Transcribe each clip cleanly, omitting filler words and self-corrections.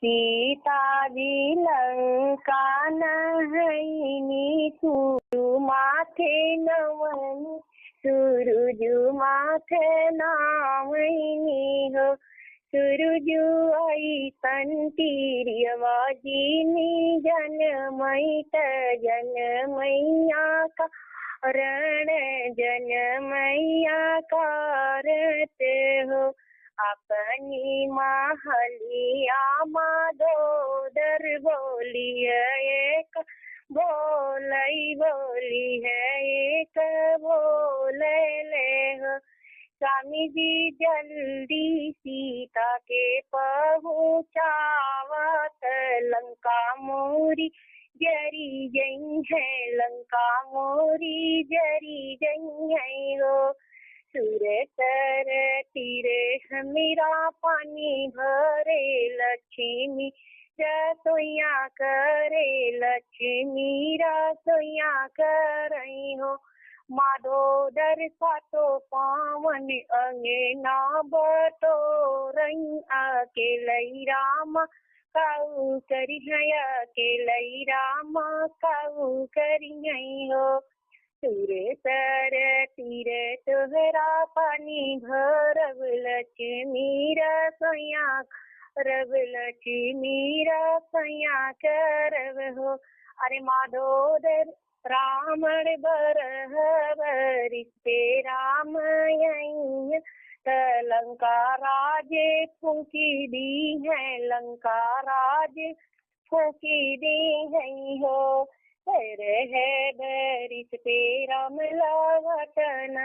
सीता जी लंका नहैनी सूरु माथे नवनी सूरज माथे नावनी हो। सूरज ऐसन तीर्यवाजिनी जनमैत जनमैया का रण जनमैया कारत हो। अपनी महलिया माधोदर बोली है एक बोलई बोली है एक बोले ले हो। स्वामी जी जल्दी सीता के पहुँचावत लंका मोरी जरी गई है लंका मोरी जरी गई है हो। सुर तर तीरे मेरा पानी भरे लक्ष्मी रसोइया करे लक्ष्मी रसोइया कर रही हो। माधोदर सातो पावन अंगना बतो रही अकेलई राम काऊ करी है अकेलई राम काऊ करी हो। सूरे तर तीरे तोहरा पानी भरब लक्ष्मी रसोइया रब लक्ष्मी रसोइया करब हो। अरे माधोदर रामण बरह बरिस्ते राम यहीं लंका राजे फूकी दी है लंका राज फूकी दी है हो। है बरिस पे राम लवटन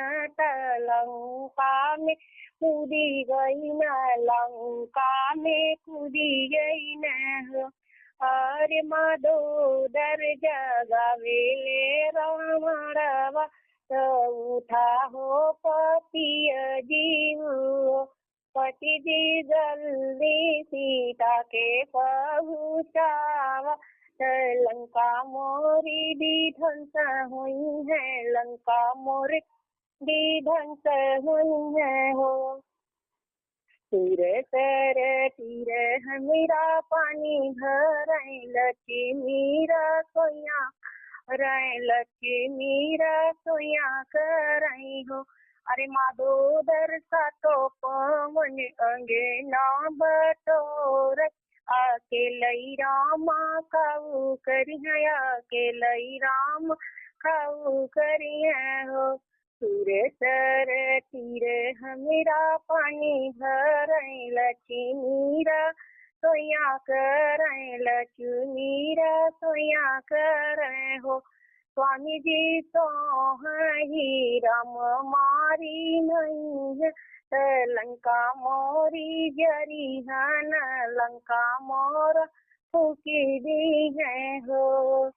लंका में कूदी गई न लंका में कूदी गई न हो। अरे माधोदर जगावेले रावणवा तो उठा हो पति जीव पति जी जल्दी सीता के पहुँचावा लंका मोरी भी ध्वंस हुई है लंका मोरी भी ध्वंस हुई है हो। तीर तर तीर मेरा पानी भरे लक्ष्मी रसोइया रे लक्ष्मी रसोइया कर रही हो। अरे माधोदर सातो पवन अंगना बटोर अकेलई रामा काऊ करी है अकेलई राम काऊ करी है हो। सूरे तर तीरे मेरा पानी भरे लक्ष्मी रसोइया करे लक्ष्मी रसोइया करे हो। स्वामी जी तो ही राम मारी नहीं है लंका मोरी जरी है न लंका मोर फूकी दी है हो।